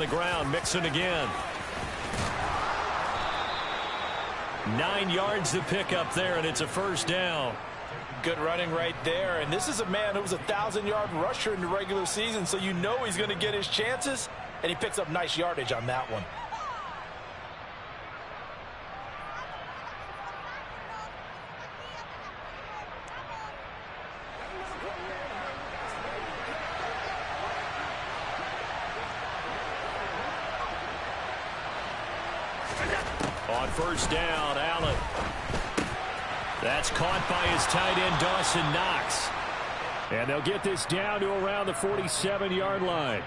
The ground, Mixon again. 9 yards to pick up there, and it's a first down. Good running right there, and this is a man who was a 1,000-yard rusher in the regular season, so you know he's going to get his chances, and he picks up nice yardage on that one. On first down, Allen. That's caught by his tight end, Dawson Knox. And they'll get this down to around the 47-yard line.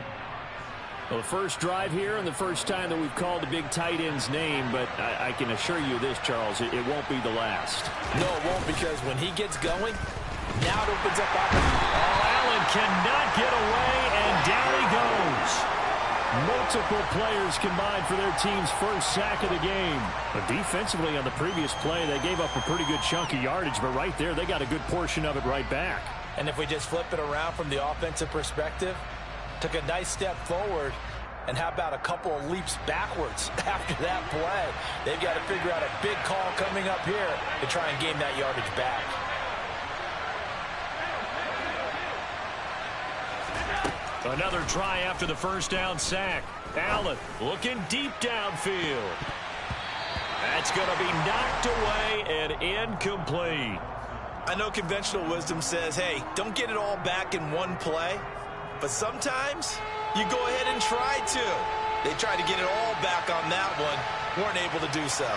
Well, the first drive here and the first time that we've called the big tight end's name, but I can assure you this, Charles, it won't be the last. No, it won't, because when he gets going, now it opens up opportunity. Oh, Allen cannot get away, and down he goes. Multiple players combined for their team's first sack of the game. But defensively on the previous play, they gave up a pretty good chunk of yardage, but right there, they got a good portion of it right back. And if we just flip it around from the offensive perspective, took a nice step forward, and how about a couple of leaps backwards after that play? They've got to figure out a big call coming up here to try and gain that yardage back. Another try after the first down sack. Allen looking deep downfield. That's going to be knocked away and incomplete. I know conventional wisdom says, hey, don't get it all back in one play. But sometimes you go ahead and try to. They tried to get it all back on that one. Weren't able to do so.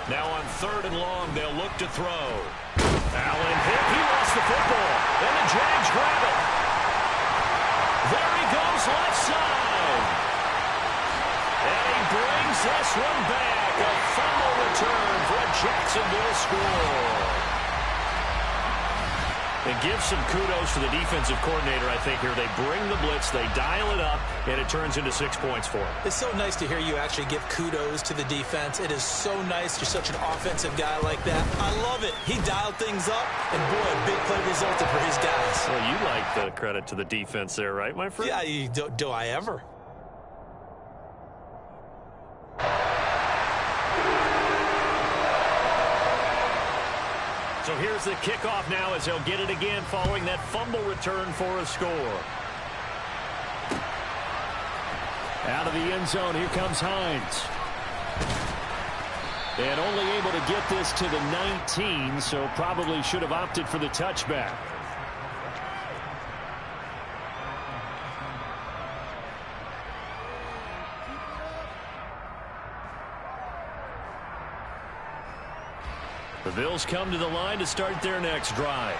Now on 3rd and long, they'll look to throw. Allen hit. He lost the football. And the Jags grab it. There he goes, left side. And he brings this one back. A fumble return for a Jacksonville score. And give some kudos to the defensive coordinator, I think, here. They bring the blitz, they dial it up, and it turns into 6 points for them. It's so nice to hear you actually give kudos to the defense. It is so nice. You're such an offensive guy like that. I love it. He dialed things up, and boy, a big play resulted for his guys. Well, you like the credit to the defense there, right, my friend? Yeah, do I ever? So here's the kickoff now as they'll get it again following that fumble return for a score. Out of the end zone, here comes Hines. And only able to get this to the 19, so probably should have opted for the touchback. The Bills come to the line to start their next drive.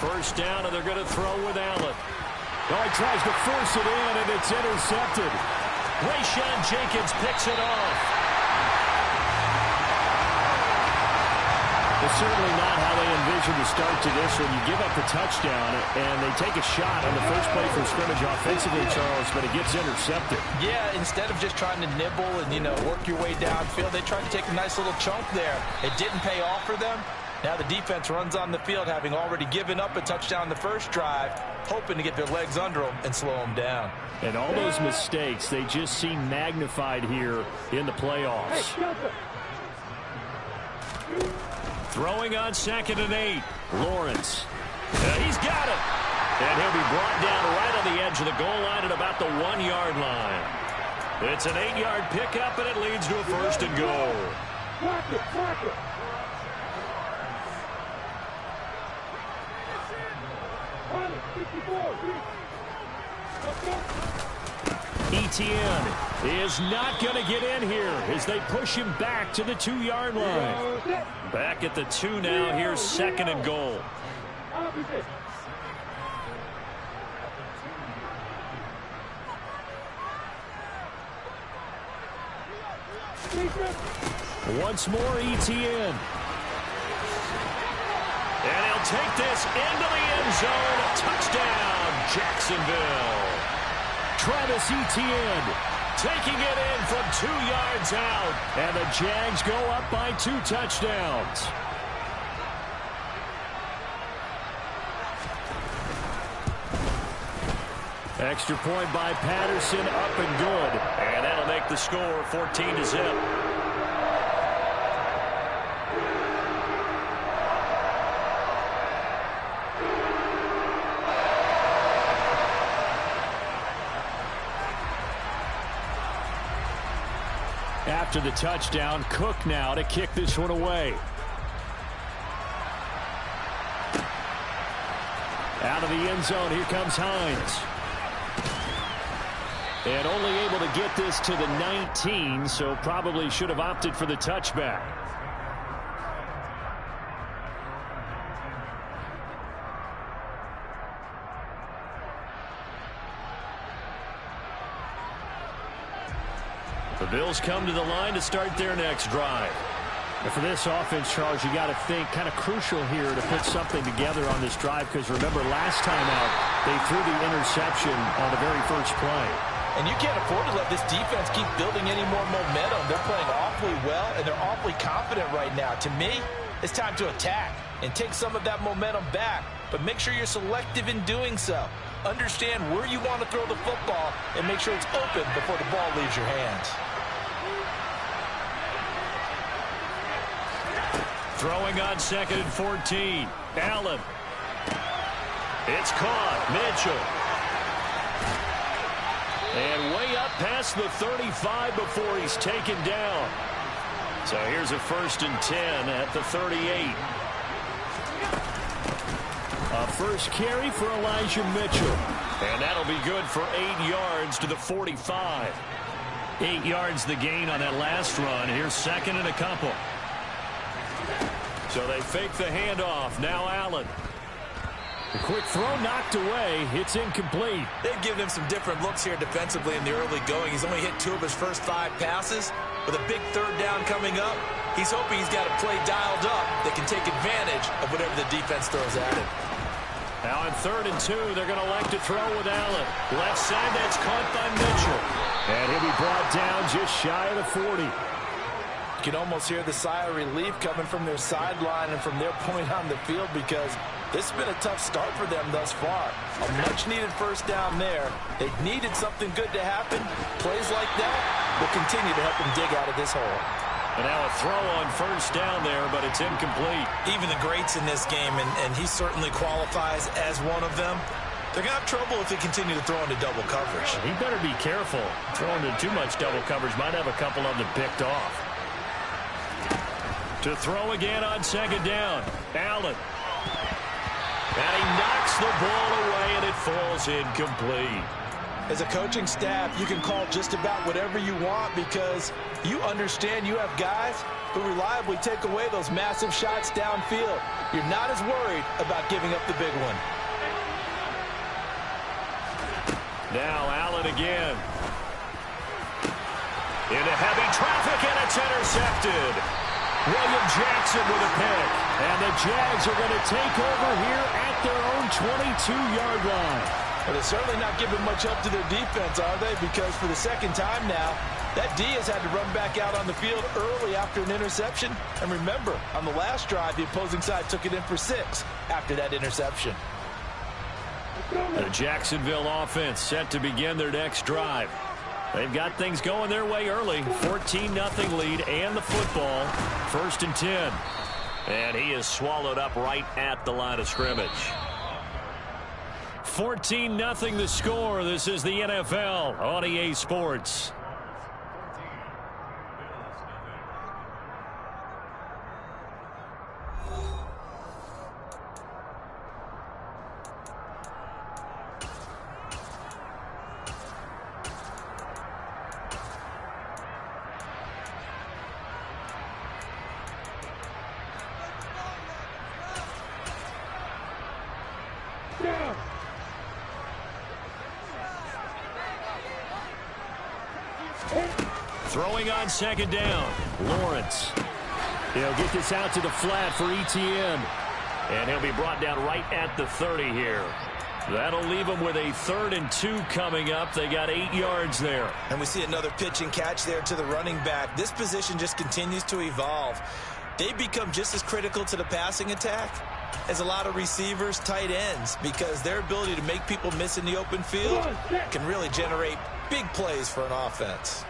First down, and they're going to throw with Allen. Oh, he tries to force it in, and it's intercepted. Rayshawn Jenkins picks it off. It's certainly not how they envisioned the start to this one. You give up the touchdown, and they take a shot on the first play from scrimmage offensively, Charles, but it gets intercepted. Yeah, instead of just trying to nibble and, work your way downfield, they tried to take a nice little chunk there. It didn't pay off for them. Now the defense runs on the field, having already given up a touchdown the first drive, hoping to get their legs under them and slow them down. And all those mistakes, they just seem magnified here in the playoffs. Throwing on 2nd and 8. Lawrence. He's got it. And he'll be brought down right on the edge of the goal line at about the 1-yard line. It's an 8-yard pickup, and it leads to a 1st and goal. Etienne is not going to get in here as they push him back to the 2-yard line. Back at the 2 now. Here's 2nd and goal. Once more, Etienne. And he'll take this into the end zone. Touchdown, Jacksonville. Travis Etienne taking it in from 2 yards out. And the Jags go up by 2 touchdowns. Extra point by Patterson, up and good. And that'll make the score 14-0. After the touchdown, Cook now to kick this one away. Out of the end zone, here comes Hines. And only able to get this to the 19, so probably should have opted for the touchback. The Bills come to the line to start their next drive. And for this offense, Charles, you got to think kind of crucial here to put something together on this drive, because remember last time out they threw the interception on the very first play. And you can't afford to let this defense keep building any more momentum. They're playing awfully well, and they're awfully confident right now. To me, it's time to attack and take some of that momentum back, but make sure you're selective in doing so. Understand where you want to throw the football and make sure it's open before the ball leaves your hands. Throwing on 2nd and 14. Allen. It's caught. Mitchell. And way up past the 35 before he's taken down. So here's a 1st and 10 at the 38. A first carry for Elijah Mitchell. And that'll be good for 8 yards to the 45. 8 yards the gain on that last run. Here's 2nd and a couple. So they fake the handoff. Now Allen. The quick throw knocked away. It's incomplete. They've given him some different looks here defensively in the early going. He's only hit 2 of his first 5 passes. With a big 3rd down coming up, he's hoping he's got a play dialed up that can take advantage of whatever the defense throws at him. Now on 3rd and 2, they're going to elect to throw with Allen. Left side, that's caught by Mitchell. And he'll be brought down just shy of the 40. You can almost hear the sigh of relief coming from their sideline and from their point on the field, because this has been a tough start for them thus far. A much-needed 1st down there. They needed something good to happen. Plays like that will continue to help them dig out of this hole. And now a throw on 1st down there, but it's incomplete. Even the greats in this game, and he certainly qualifies as one of them, they're going to have trouble if they continue to throw into double coverage. He better be careful. Throwing into too much double coverage might have a couple of them picked off. To throw again on 2nd down. Allen. And he knocks the ball away, and it falls incomplete. As a coaching staff, you can call just about whatever you want, because you understand you have guys who reliably take away those massive shots downfield. You're not as worried about giving up the big one. Now Allen again. Into heavy traffic, and it's intercepted. William Jackson with a pick. And the Jags are going to take over here at their own 22-yard line. Well, they're certainly not giving much up to their defense, are they? Because for the 2nd time now, that D has had to run back out on the field early after an interception. And remember, on the last drive, the opposing side took it in for 6 after that interception. The Jacksonville offense set to begin their next drive. They've got things going their way early. 14-0 lead and the football. 1st and 10. And he is swallowed up right at the line of scrimmage. 14-0 the score. This is the NFL on EA Sports. Throwing on 2nd down. Lawrence. He'll get this out to the flat for Etienne. And he'll be brought down right at the 30 here. That'll leave them with a 3rd and 2 coming up. They got 8 yards there. And we see another pitch and catch there to the running back. This position just continues to evolve. They become just as critical to the passing attack as a lot of receivers, tight ends, because their ability to make people miss in the open field can really generate big plays for an offense.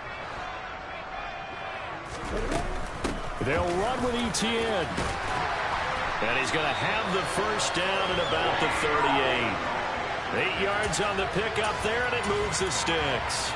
They'll run with Etienne. And he's going to have the first down at about the 38. 8 yards on the pickup there, and it moves the sticks.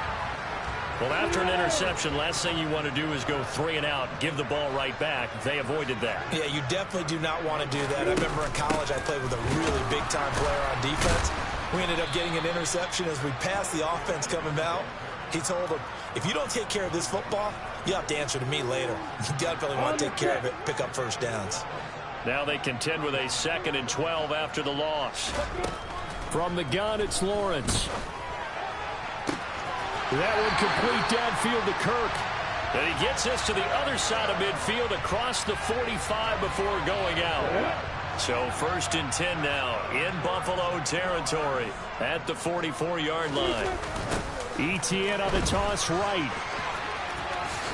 Well, after an interception, last thing you want to do is go 3 and out, give the ball right back. They avoided that. Yeah, you definitely do not want to do that. I remember in college I played with a really big-time player on defense. We ended up getting an interception as we passed the offense coming out. He told him, if you don't take care of this football, you have to answer to me later. You definitely want to take care of it, pick up first downs. Now they contend with a 2nd and 12 after the loss. From the gun, it's Lawrence. That one complete downfield to Kirk. And he gets us to the other side of midfield across the 45 before going out. So 1st and 10 now in Buffalo territory at the 44-yard line. Etienne on the toss right.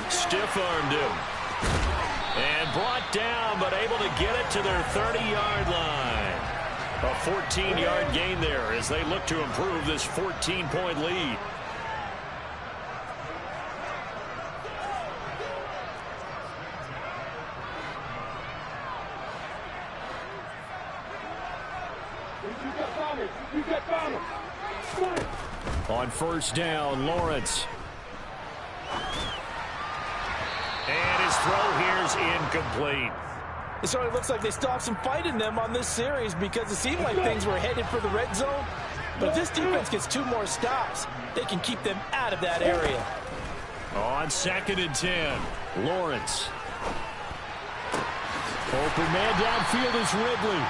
Stiff-armed him. And brought down, but able to get it to their 30-yard line. A 14-yard gain there as they look to improve this 14-point lead. On 1st down, Lawrence. And his throw here's incomplete. It certainly looks like they stopped some fight in them on this series because it seemed like things were headed for the red zone. But if this defense gets 2 more stops, they can keep them out of that area. On 2nd and 10, Lawrence. Open man downfield is Ridley.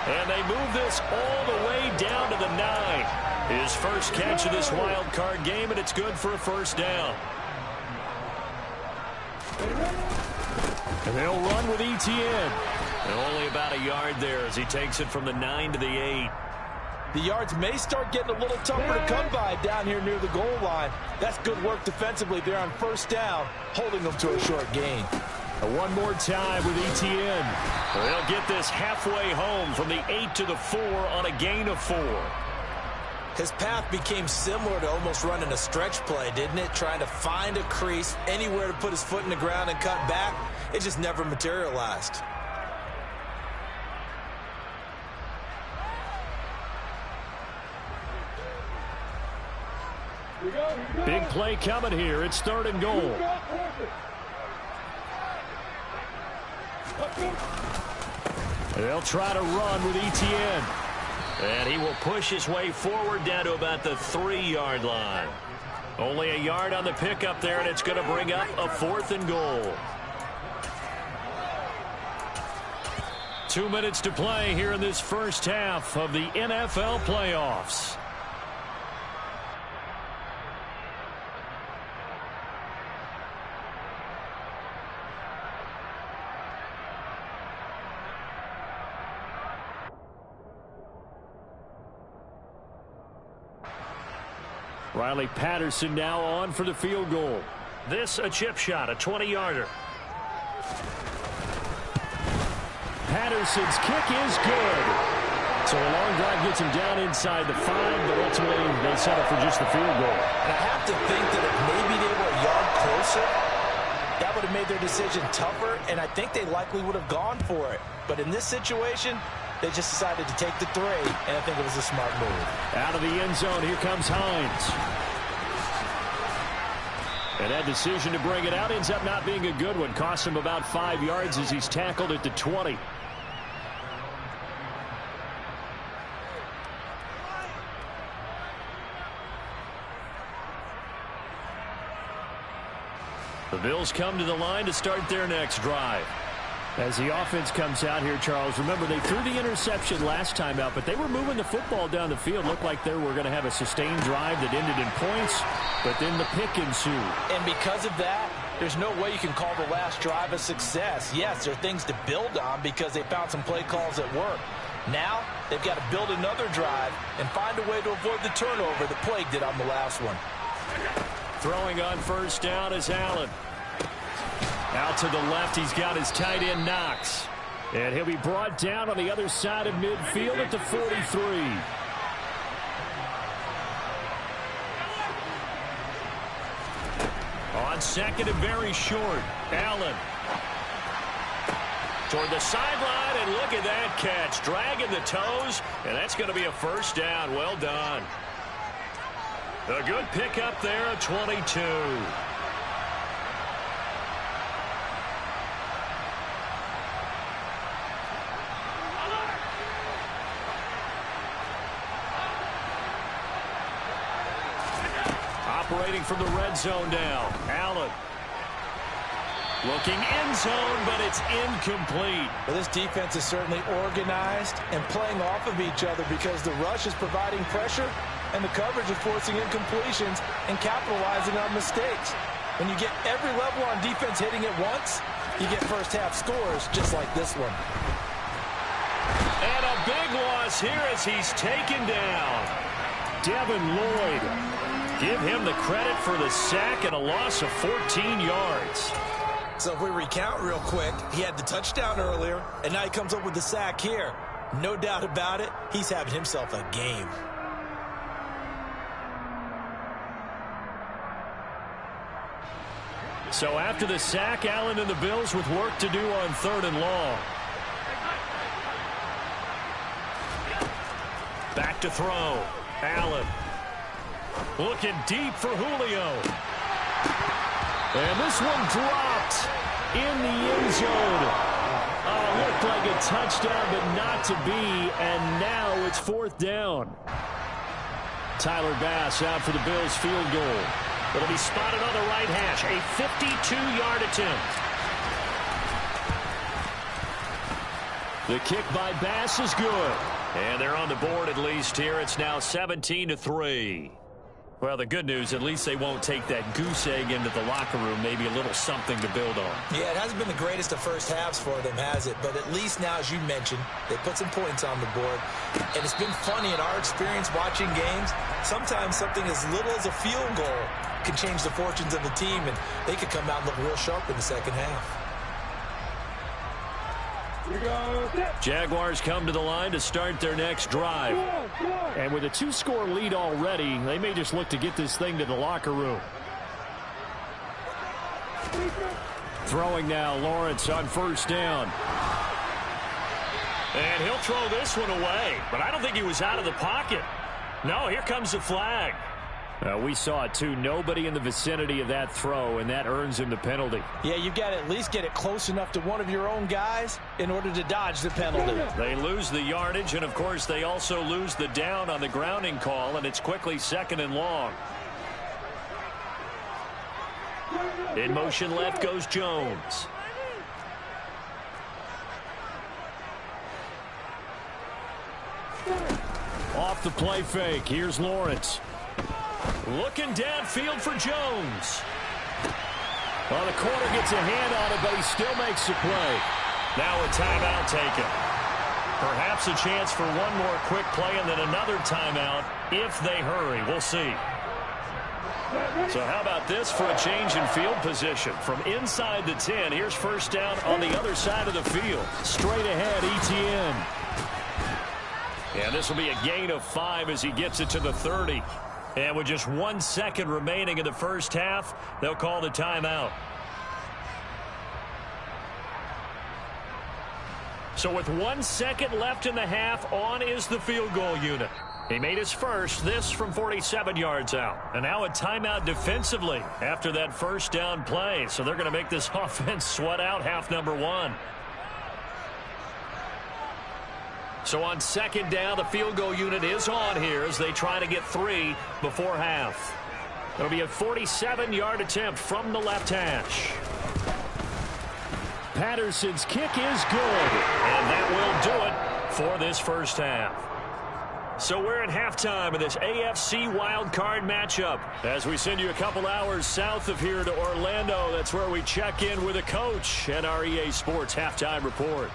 And they move this all the way down to the 9. His first catch of this wild card game, and it's good for a first down. And they'll run with Etienne. And only about a yard there as he takes it from the 9 to the 8. The yards may start getting a little tougher to come by down here near the goal line. That's good work defensively there on 1st down, holding them to a short gain. One more time with Etienne. They'll get this halfway home from the 8 to the 4 on a gain of 4. His path became similar to almost running a stretch play, didn't it? Trying to find a crease, anywhere to put his foot in the ground and cut back. It just never materialized. Big play coming here. It's 3rd and goal. They'll try to run with Etienne. And he will push his way forward down to about the 3-yard line. Only a yard on the pickup there, and it's going to bring up a 4th and goal. 2 minutes to play here in this first half of the NFL playoffs. Riley Patterson now on for the field goal. This a chip shot, a 20-yarder. Patterson's kick is good. So a long drive gets him down inside the 5, but ultimately they settle for just the field goal. And I have to think that if maybe they were a yard closer, that would have made their decision tougher, and I think they likely would have gone for it. But in this situation, they just decided to take the 3, and I think it was a smart move. Out of the end zone, here comes Hines. And that decision to bring it out ends up not being a good one. Costs him about 5 yards as he's tackled at the 20. The Bills come to the line to start their next drive. As the offense comes out here, Charles, remember they threw the interception last time out, but they were moving the football down the field. Looked like they were going to have a sustained drive that ended in points, but then the pick ensued. And because of that, there's no way you can call the last drive a success. Yes, there are things to build on because they found some play calls that work. Now, they've got to build another drive and find a way to avoid the turnover that plagued it on the last one. Throwing on first down is Allen. Out to the left, he's got his tight end Knox. And he'll be brought down on the other side of midfield at the 43. On second and very short, Allen. Toward the sideline, and look at that catch. Dragging the toes, and that's going to be a first down. Well done. A good pickup there at 22. Operating from the red zone now, Allen. Looking end zone, but it's incomplete. Well, this defense is certainly organized and playing off of each other because the rush is providing pressure and the coverage is forcing incompletions and capitalizing on mistakes. When you get every level on defense hitting at once, you get first half scores just like this one. And a big loss here as he's taken down. Devin Lloyd. Give him the credit for the sack and a loss of 14 yards. So if we recount real quick, he had the touchdown earlier, and now he comes up with the sack here. No doubt about it, he's having himself a game. So after the sack, Allen and the Bills with work to do on 3rd and long. Back to throw. Allen. Looking deep for Julio. And this one dropped in the end zone. Looked like a touchdown, but not to be. And now it's 4th down. Tyler Bass out for the Bills field goal. It'll be spotted on the right hash. A 52-yard attempt. The kick by Bass is good. And they're on the board at least here. It's now 17-3. Well, the good news, at least they won't take that goose egg into the locker room. Maybe a little something to build on. Yeah, it hasn't been the greatest of first halves for them, has it? But at least now, as you mentioned, they put some points on the board. And it's been funny in our experience watching games. Sometimes something as little as a field goal can change the fortunes of the team, and they could come out and look real sharp in the second half. Jaguars come to the line to start their next drive. And with a 2-score lead already, they may just look to get this thing to the locker room. Throwing now, Lawrence on first down. And he'll throw this one away. But I don't think he was out of the pocket. No, here comes the flag. We saw it, too. Nobody in the vicinity of that throw, and that earns him the penalty. Yeah, you've got to at least get it close enough to one of your own guys in order to dodge the penalty. They lose the yardage, and, of course, they also lose the down on the grounding call, and it's quickly 2nd and long. In motion left goes Jones. Off the play fake. Here's Lawrence. Looking downfield for Jones. Well, the corner gets a hand on it, but he still makes the play. Now a timeout taken. Perhaps a chance for one more quick play and then another timeout if they hurry. We'll see. So how about this for a change in field position? From inside the 10, here's first down on the other side of the field. Straight ahead, ETN. And this will be a gain of 5 as he gets it to the 30. And with just 1 second remaining in the first half, they'll call the timeout. So with 1 second left in the half, on is the field goal unit. He made his first, this from 47 yards out. And now a timeout defensively after that first down play. So they're going to make this offense sweat out half number 1. So on second down, the field goal unit is on here as they try to get 3 before half. It'll be a 47-yard attempt from the left hash. Patterson's kick is good, and that will do it for this first half. So we're at halftime of this AFC wildcard matchup as we send you a couple hours south of here to Orlando. That's where we check in with a coach at our EA Sports Halftime Report.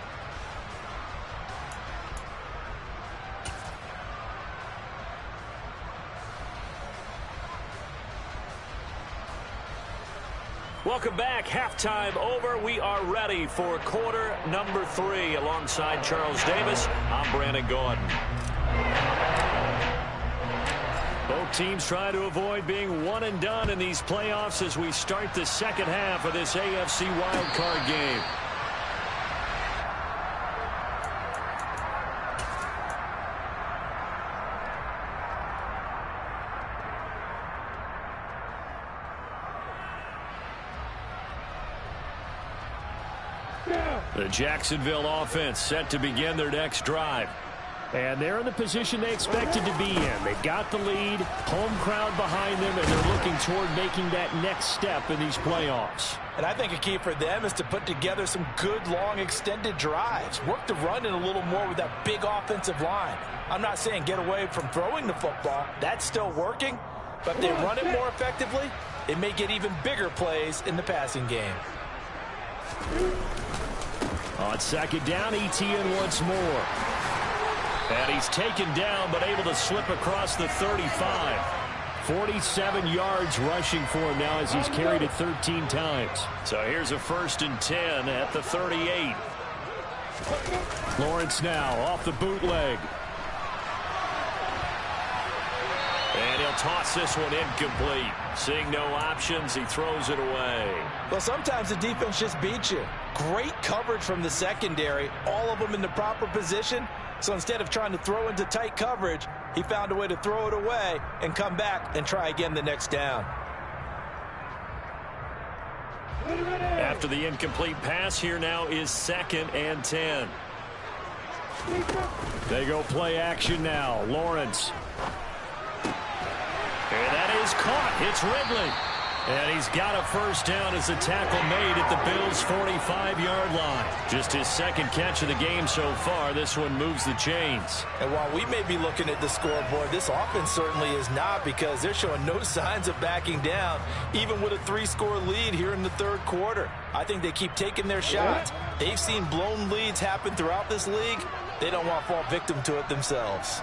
Welcome back. Halftime over. We are ready for quarter number 3. Alongside Charles Davis, I'm Brandon Gordon. Both teams try to avoid being one and done in these playoffs as we start the second half of this AFC wildcard game. The Jacksonville offense set to begin their next drive. And they're in the position they expected to be in. They've got the lead, home crowd behind them, and they're looking toward making that next step in these playoffs. And I think a key for them is to put together some good, long, extended drives. Work the run in a little more with that big offensive line. I'm not saying get away from throwing the football. That's still working. But if they run it more effectively, it may get even bigger plays in the passing game. On second down, Etienne once more. And he's taken down, but able to slip across the 35. 47 yards rushing for him now as he's carried it 13 times. So here's a 1st and 10 at the 38. Lawrence now off the bootleg. And he'll toss this one incomplete. Seeing no options, he throws it away. Well, sometimes the defense just beats you. Great coverage from the secondary, all of them in the proper position. So instead of trying to throw into tight coverage, he found a way to throw it away and come back and try again the next down. After the incomplete pass, here now is 2nd and 10. They go play action now. Lawrence. And that is caught. It's Ridley. And he's got a 1st down as the tackle made at the Bills' 45-yard line. Just his 2nd catch of the game so far. This one moves the chains. And while we may be looking at the scoreboard, this offense certainly is not, because they're showing no signs of backing down, even with a 3-score lead here in the 3rd quarter. I think they keep taking their shots. They've seen blown leads happen throughout this league. They don't want to fall victim to it themselves.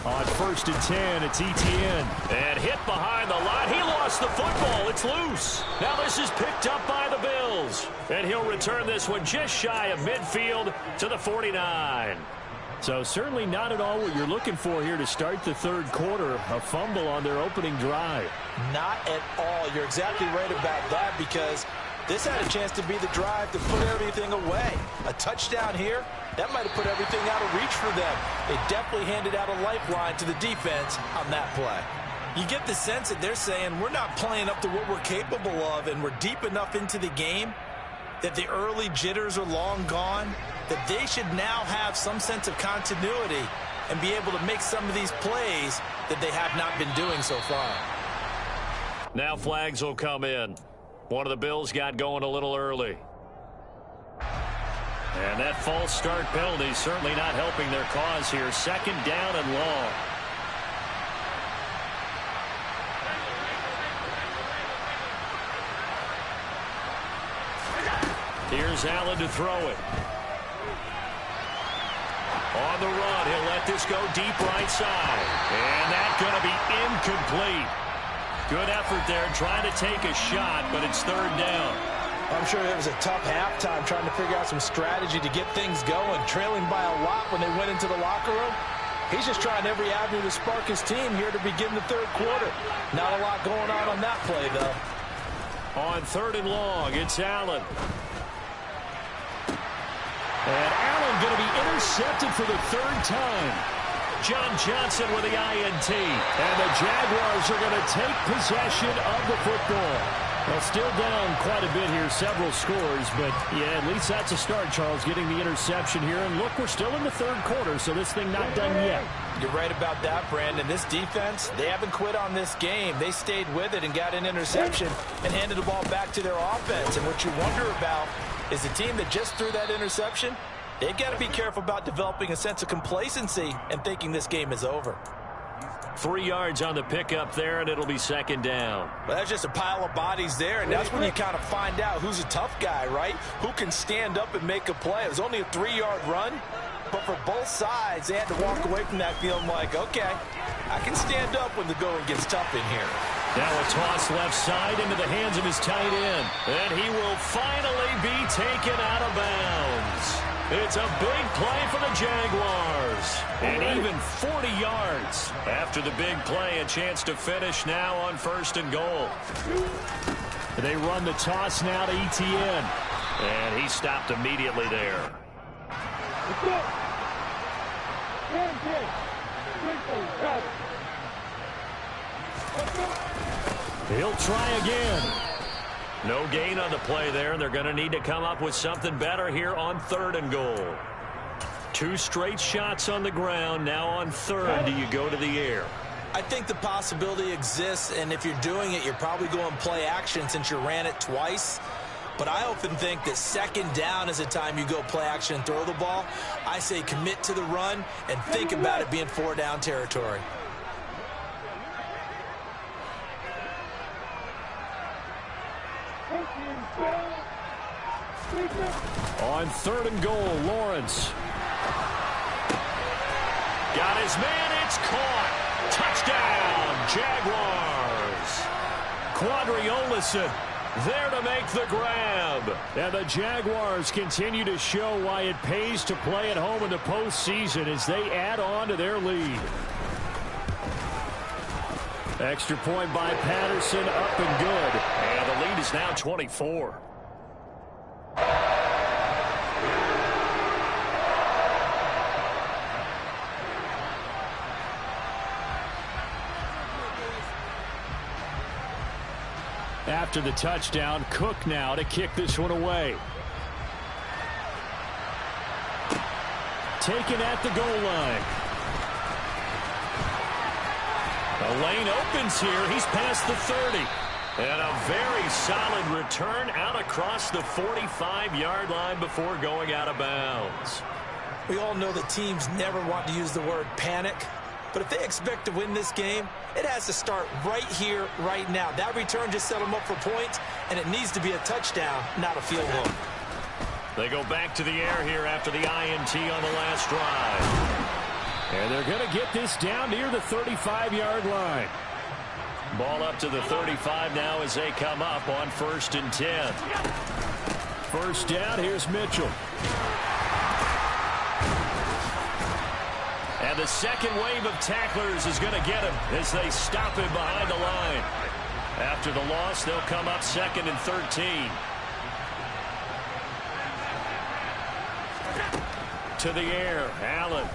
On 1st and 10, it's Etienne. And hit behind the line. He lost the football. It's loose. Now this is picked up by the Bills. And he'll return this one just shy of midfield to the 49. So certainly not at all what you're looking for here to start the 3rd quarter. A fumble on their opening drive. Not at all. You're exactly right about that, because this had a chance to be the drive to put everything away. A touchdown here, that might have put everything out of reach for them. They definitely handed out a lifeline to the defense on that play. You get the sense that they're saying we're not playing up to what we're capable of, and we're deep enough into the game that the early jitters are long gone, that they should now have some sense of continuity and be able to make some of these plays that they have not been doing so far. Now flags will come in. One of the Bills got going a little early. And that false start penalty certainly not helping their cause here. 2nd down and long. Here's Allen to throw it. On the run, he'll let this go deep right side. And that's going to be incomplete. Good effort there, trying to take a shot, but it's 3rd down. I'm sure it was a tough halftime trying to figure out some strategy to get things going, trailing by a lot when they went into the locker room. He's just trying every avenue to spark his team here to begin the 3rd quarter. Not a lot going on that play, though. On 3rd and long, it's Allen. And Allen going to be intercepted for the 3rd time. John Johnson with the INT. And the Jaguars are going to take possession of the football. Well, still down quite a bit here, several scores, but yeah, at least that's a start, Charles, getting the interception here. And look, we're still in the 3rd quarter, so this thing not done yet. You're right about that, Brandon. This defense, they haven't quit on this game. They stayed with it and got an interception and handed the ball back to their offense. And what you wonder about is the team that just threw that interception, they've got to be careful about developing a sense of complacency and thinking this game is over. 3 yards on the pickup there, and it'll be 2nd down. Well, that's just a pile of bodies there, and that's when you kind of find out who's a tough guy, right? Who can stand up and make a play. It was only a 3-yard run, but for both sides, they had to walk away from that feeling like, okay, I can stand up when the going gets tough in here. Now a toss left side into the hands of his tight end. And he will finally be taken out of bounds. It's a big play for the Jaguars. And even 40 yards after the big play. A chance to finish now on 1st and goal. They run the toss now to ETN. And he stopped immediately there. He'll try again. No gain on the play there, and they're going to need to come up with something better here on 3rd and goal. 2 straight shots on the ground. Now on 3rd, do you go to the air? I think the possibility exists, and if you're doing it, you're probably going play action since you ran it twice. But I often think that 2nd down is the time you go play action and throw the ball. I say commit to the run and think about it being 4-down territory. On 3rd and goal, Lawrence. Got his man, it's caught. Touchdown, Jaguars. Quadri Olison there to make the grab. And the Jaguars continue to show why it pays to play at home in the postseason as they add on to their lead. Extra point by Patterson, up and good. And the lead is now 24. After the touchdown, Cook now to kick this one away. Taken at the goal line. The lane opens here. He's past the 30. And a very solid return out across the 45-yard line before going out of bounds. We all know that teams never want to use the word panic. But if they expect to win this game, it has to start right here, right now. That return just set them up for points, and it needs to be a touchdown, not a field goal. They go back to the air here after the INT on the last drive. And they're going to get this down near the 35-yard line. Ball up to the 35 now as they come up on 1st and 10. 1st down, here's Mitchell. And the second wave of tacklers is going to get him as they stop him behind the line. After the loss, they'll come up 2nd and 13. To the air, Allen.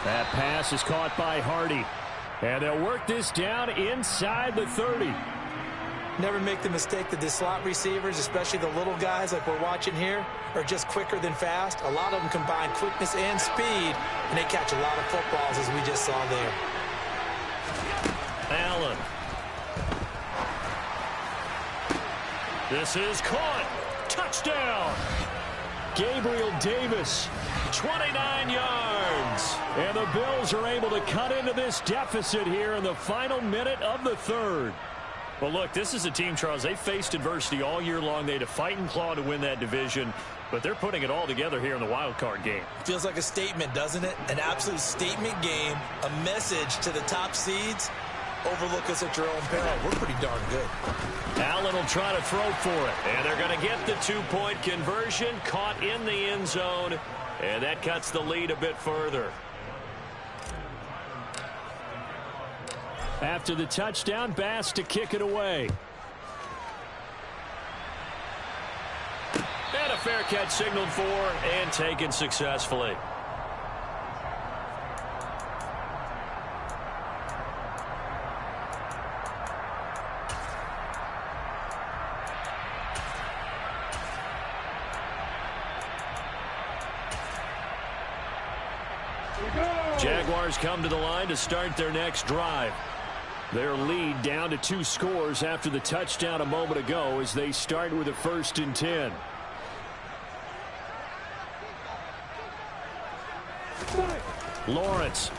That pass is caught by Hardy. And they'll work this down inside the 30. Never make the mistake that the slot receivers, especially the little guys like we're watching here, are just quicker than fast. A lot of them combine quickness and speed, and they catch a lot of footballs, as we just saw there. Allen. This is caught. Touchdown. Gabriel Davis, 29 yards. And the Bills are able to cut into this deficit here in the final minute of the 3rd. Well, look, this is a team, Charles, they faced adversity all year long. They had to fight and claw to win that division, but they're putting it all together here in the wild card game. Feels like a statement, doesn't it? An absolute statement game, a message to the top seeds. Overlook us at your own peril. We're pretty darn good. Allen will try to throw for it, and they're going to get the 2-point conversion, caught in the end zone, and that cuts the lead a bit further. After the touchdown, Bass to kick it away. And a fair catch signaled for and taken successfully. Jaguars come to the line to start their next drive. Their lead down to 2 scores after the touchdown a moment ago as they start with a 1st and 10. Lawrence.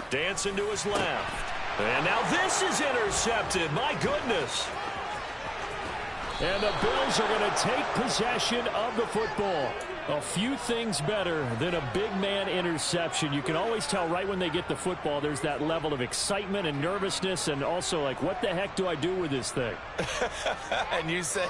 Dancing to his left. And now this is intercepted. My goodness. And the Bills are going to take possession of the football. A few things better than a big man interception. You can always tell right when they get the football, there's that level of excitement and nervousness, and also like, what the heck do I do with this thing? And you say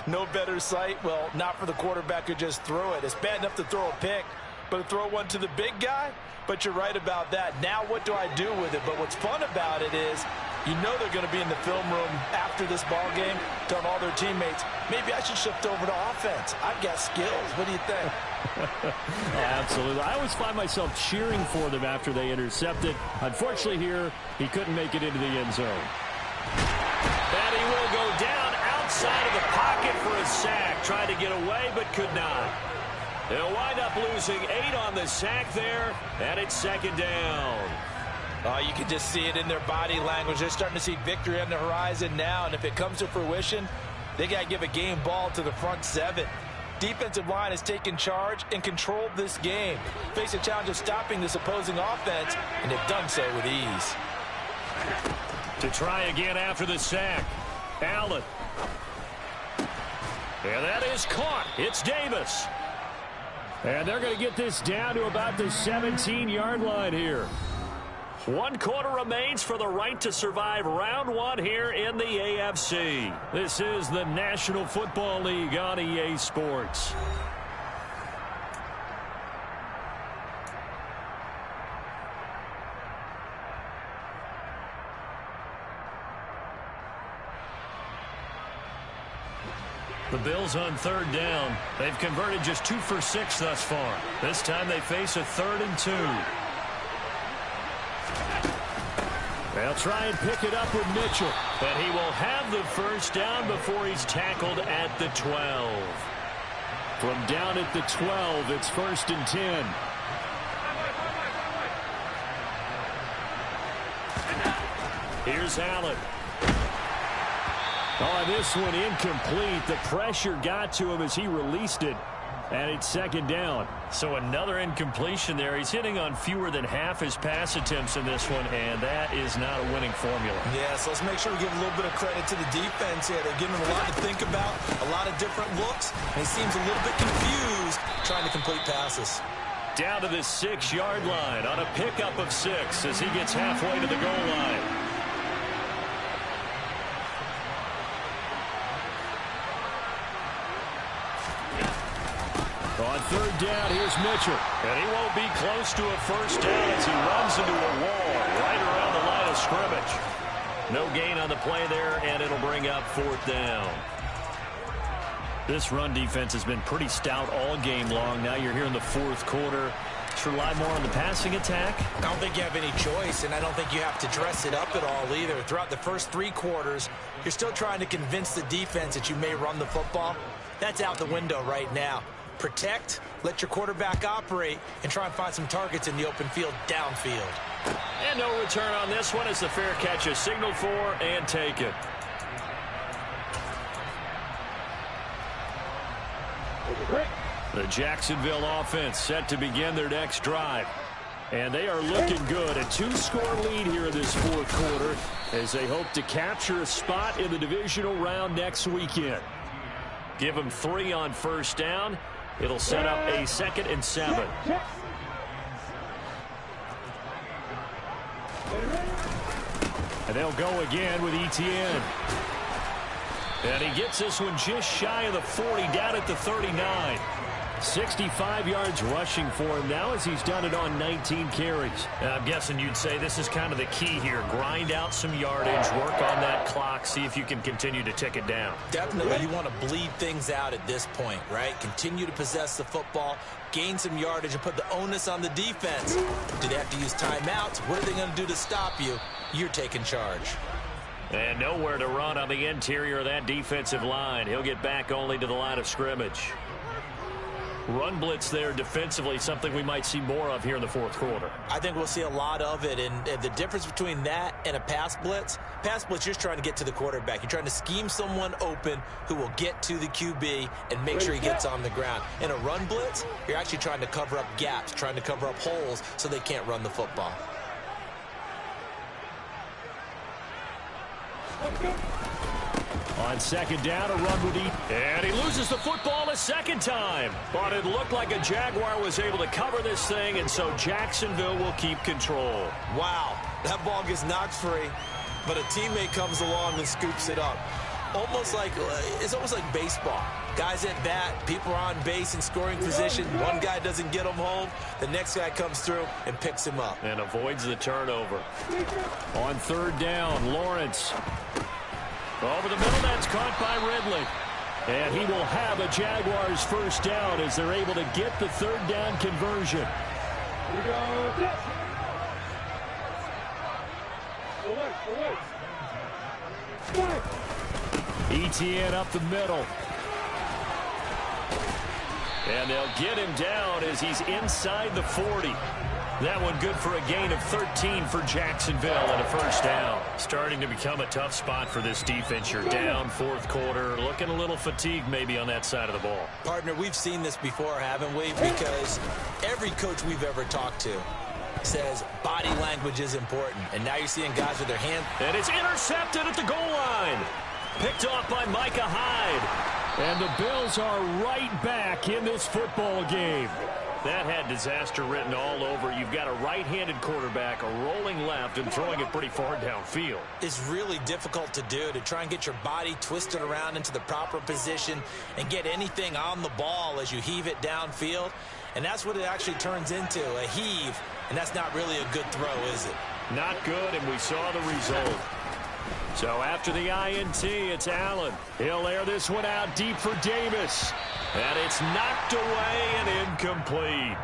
no better sight? Well, not for the quarterback who just threw it. It's bad enough to throw a pick, but to throw one to the big guy? But you're right about that. Now what do I do with it? But what's fun about it is you know they're going to be in the film room after this ball game, telling all their teammates, maybe I should shift over to offense. I've got skills. What do you think? Absolutely. I always find myself cheering for them after they intercepted. Unfortunately here, he couldn't make it into the end zone. And he will go down outside of the pocket for a sack. Tried to get away, but could not. They'll wind up losing 8 on the sack there, and it's second down. Oh, you can just see it in their body language. They're starting to see victory on the horizon now, and if it comes to fruition, they got to give a game ball to the front 7. Defensive line has taken charge and controlled this game. Face a challenge of stopping this opposing offense, and they've done so with ease. To try again after the sack, Allen. And that is caught. It's Davis. And they're going to get this down to about the 17-yard line here. 1 quarter remains for the right to survive round 1 here in the AFC. This is the National Football League on EA Sports. The Bills on 3rd down. They've converted just 2 for 6 thus far. This time they face a 3rd and 2. They'll try and pick it up with Mitchell. And he will have the first down before he's tackled at the 12. From down at the 12, it's 1st and 10. Here's Allen. Oh, this one incomplete. The pressure got to him as he released it. And it's 2nd down. So another incompletion there. He's hitting on fewer than half his pass attempts in this one, and that is not a winning formula. Yeah, so let's make sure we give a little bit of credit to the defense here. They're giving him a lot to think about, a lot of different looks, and he seems a little bit confused trying to complete passes. Down to the 6-yard line on a pickup of 6 as he gets halfway to the goal line. On 3rd down, here's Mitchell. And he won't be close to a first down as he runs into a wall right around the line of scrimmage. No gain on the play there, and it'll bring up 4th down. This run defense has been pretty stout all game long. Now you're here in the 4th quarter. Just rely more on the passing attack. I don't think you have any choice, and I don't think you have to dress it up at all either. Throughout the first 3 quarters, you're still trying to convince the defense that you may run the football. That's out the window right now. Protect, let your quarterback operate, and try and find some targets in the open field downfield. And no return on this one as the fair catch is signaled for and taken. The Jacksonville offense set to begin their next drive. And they are looking good. A 2-score lead here in this 4th quarter as they hope to capture a spot in the divisional round next weekend. Give them 3 on first down. It'll set up a 2nd and 7. And they'll go again with Etienne. And he gets this one just shy of the 40, down at the 39. 65 yards rushing for him now as he's done it on 19 carries. And I'm guessing you'd say this is kind of the key here. Grind out some yardage, work on that clock, see if you can continue to tick it down. Definitely, you want to bleed things out at this point, right? Continue to possess the football, gain some yardage, and put the onus on the defense. Do they have to use timeouts? What are they going to do to stop you? You're taking charge. And nowhere to run on the interior of that defensive line. He'll get back only to the line of scrimmage. Run blitz there defensively, something we might see more of here in the 4th quarter. I think we'll see a lot of it, and the difference between that and a pass blitz, you're just trying to get to the quarterback. You're trying to scheme someone open who will get to the QB and make sure he gets on the ground. In a run blitz, you're actually trying to cover up gaps, trying to cover up holes so they can't run the football. On second down, a run would eat. And he loses the football a second time. But it looked like a Jaguar was able to cover this thing, and so Jacksonville will keep control. Wow, that ball gets knocked free, but a teammate comes along and scoops it up. It's almost like baseball. Guys at bat, people are on base in scoring position. One guy doesn't get him home. The next guy comes through and picks him up. And avoids the turnover. On third down, Lawrence. Over the middle, that's caught by Ridley. And he will have a Jaguars first down as they're able to get the third down conversion. ETN up the middle. And they'll get him down as he's inside the 40. That one good for a gain of 13 for Jacksonville and a first down. Starting to become a tough spot for this defense. You're down fourth quarter, looking a little fatigued maybe on that side of the ball. Partner, we've seen this before, haven't we? Because every coach we've ever talked to says body language is important. And now you're seeing guys with their hands. And it's intercepted at the goal line. Picked off by Micah Hyde. And the Bills are right back in this football game. That had disaster written all over. You've got a right-handed quarterback, a rolling left, and throwing it pretty far downfield. It's really difficult to do, to try and get your body twisted around into the proper position and get anything on the ball as you heave it downfield. And that's what it actually turns into, a heave. And that's not really a good throw, is it? Not good, and we saw the result. So after the INT, it's Allen. He'll air this one out deep for Davis. And it's knocked away and incomplete.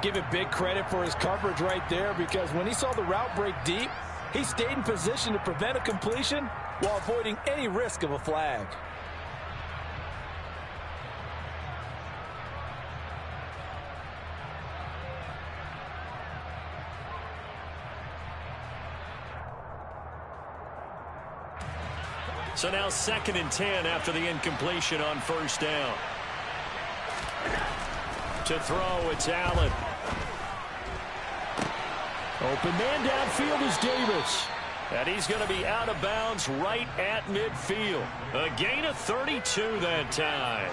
Give it big credit for his coverage right there, because when he saw the route break deep, he stayed in position to prevent a completion while avoiding any risk of a flag. So now 2nd and 10 after the incompletion on first down. To throw, it's Allen. Open man downfield is Davis. And he's going to be out of bounds right at midfield. A gain of 32 that time.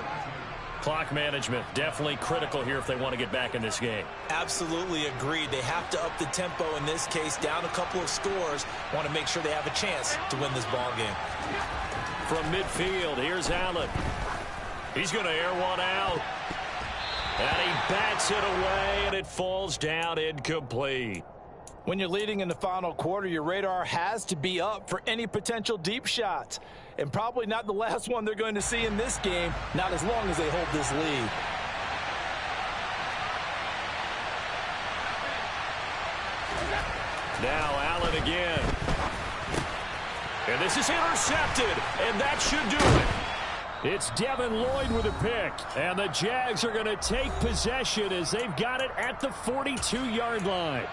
Clock management definitely critical here if they want to get back in this game. Absolutely agreed. They have to up the tempo in this case, down a couple of scores. Want to make sure they have a chance to win this ball game. From midfield, here's Allen. He's going to air one out. And he bats it away, and it falls down incomplete. When you're leading in the final quarter, your radar has to be up for any potential deep shots. And probably not the last one they're going to see in this game, not as long as they hold this lead. Now Allen again. And this is intercepted, and that should do it. It's Devin Lloyd with a pick, and the Jags are going to take possession as they've got it at the 42-yard line.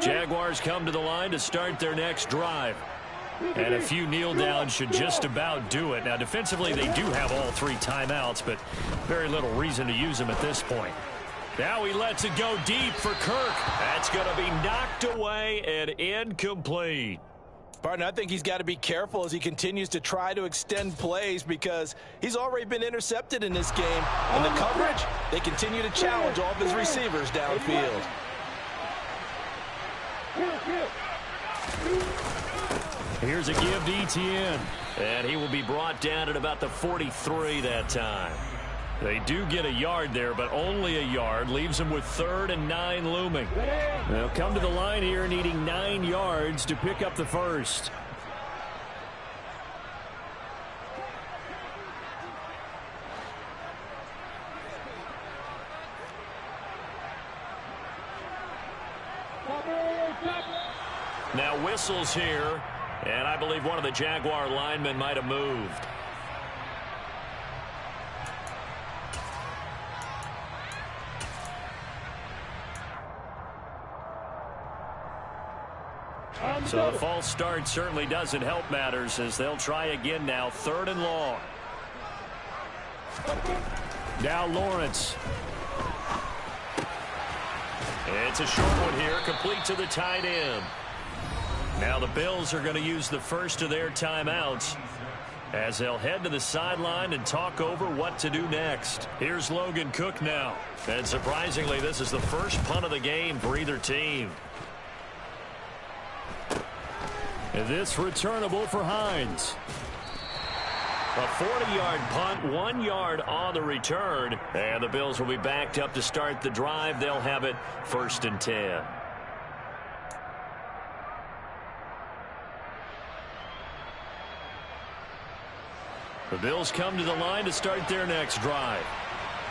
Jaguars come to the line to start their next drive. And a few kneel downs should just about do it. Now, defensively, they do have all 3 timeouts, but very little reason to use them at this point. Now he lets it go deep for Kirk. That's going to be knocked away and incomplete. Partner, I think he's got to be careful as he continues to try to extend plays, because he's already been intercepted in this game. And the coverage, they continue to challenge all of his receivers downfield. Here's a give to ETN. And he will be brought down at about the 43 that time. They do get a yard there, but only a yard. Leaves them with 3rd and 9 looming. They'll come to the line here needing 9 yards to pick up the first. Now whistles here, and I believe one of the Jaguar linemen might have moved. So the false start certainly doesn't help matters as they'll try again now, 3rd and long. Now Lawrence. It's a short one here, complete to the tight end. Now the Bills are going to use the first of their timeouts as they'll head to the sideline and talk over what to do next. Here's Logan Cook now. And surprisingly, this is the first punt of the game for either team. And this returnable for Hines. A 40-yard punt, 1 yard on the return. And the Bills will be backed up to start the drive. They'll have it 1st and 10. The Bills come to the line to start their next drive.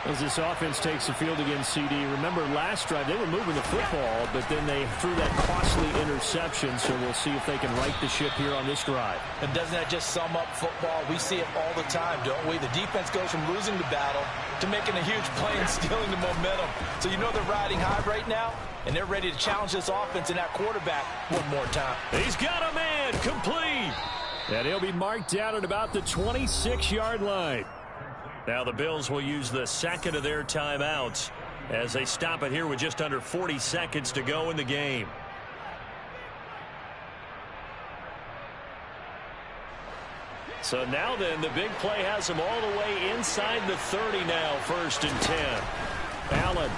As this offense takes the field against CD, remember last drive they were moving the football, but then they threw that costly interception, so we'll see if they can right the ship here on this drive. And doesn't that just sum up football? We see it all the time, don't we? The defense goes from losing the battle to making a huge play and stealing the momentum. So you know they're riding high right now, and they're ready to challenge this offense and that quarterback one more time. He's got a man, complete. And he'll be marked down at about the 26-yard line. Now the Bills will use the second of their timeouts as they stop it here with just under 40 seconds to go in the game. So now then, the big play has them all the way inside the 30 now, 1st and 10. Allen.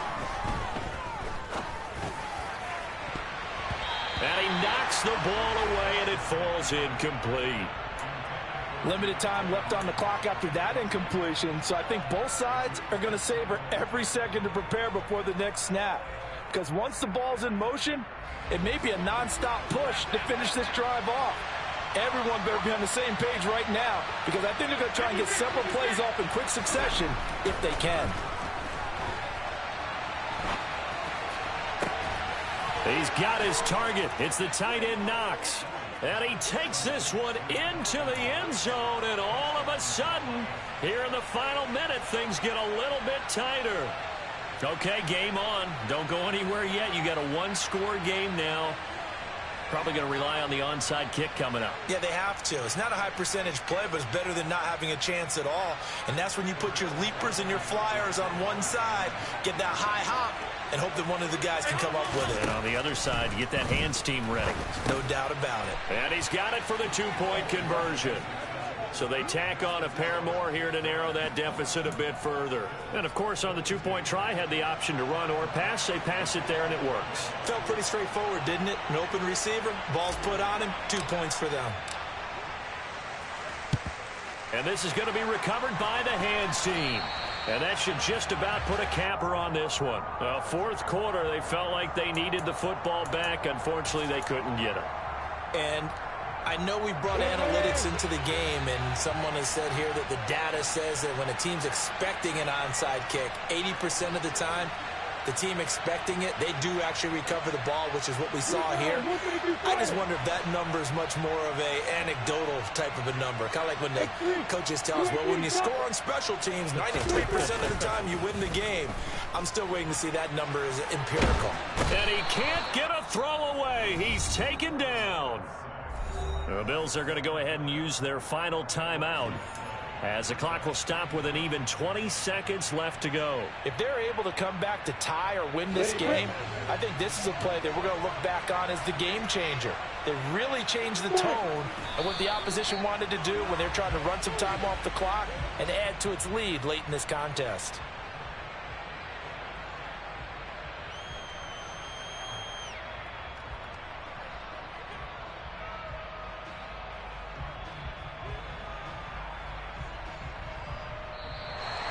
And he knocks the ball away, and it falls incomplete. Limited time left on the clock after that incompletion, so I think both sides are going to savor every second to prepare before the next snap. Because once the ball's in motion, it may be a nonstop push to finish this drive off. Everyone better be on the same page right now, because I think they're going to try and get several plays off in quick succession if they can. He's got his target. It's the tight end Knox. And he takes this one into the end zone, and all of a sudden, here in the final minute, things get a little bit tighter. Okay, game on. Don't go anywhere yet. You got a one-score game now. Probably going to rely on the onside kick coming up. Yeah, they have to. It's not a high-percentage play, but it's better than not having a chance at all. And that's when you put your leapers and your flyers on one side, get that high hop, and hope that one of the guys can come up with it. And on the other side, get that hands team ready. No doubt about it. And he's got it for the two-point conversion. So they tack on a pair more here to narrow that deficit a bit further. And, of course, on the two-point try, had the option to run or pass. They pass it there, and it works. Felt pretty straightforward, didn't it? An open receiver, ball's put on him, 2 points for them. And this is going to be recovered by the hands team. And that should just about put a capper on this one. Well, fourth quarter, they felt like they needed the football back. Unfortunately, they couldn't get it. And I know we brought analytics into the game, and someone has said here that the data says that when a team's expecting an onside kick, 80% of the time, the team expecting it, they do actually recover the ball, which is what we saw here. I just wonder if that number is much more of a anecdotal type of a number. Kind of like when the coaches tell us, well, when you score on special teams, 93% of the time you win the game. I'm still waiting to see that number is empirical. And he can't get a throw away. He's taken down. The Bills are going to go ahead and use their final timeout as the clock will stop with an even 20 seconds left to go. If they're able to come back to tie or win this game, I think this is a play that we're going to look back on as the game changer. They really changed the tone of what the opposition wanted to do when they're trying to run some time off the clock and add to its lead late in this contest.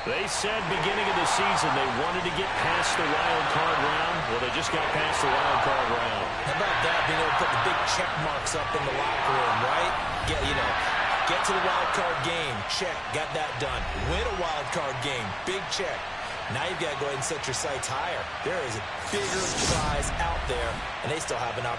They said beginning of the season they wanted to get past the wild card round. Well, they just got past the wild card round. How about that, being able to put the big check marks up in the locker room, right? Get to the wild card game, check, got that done. Win a wild card game, big check. Now you've got to go ahead and set your sights higher. There is a bigger prize out there, and they still have an opportunity.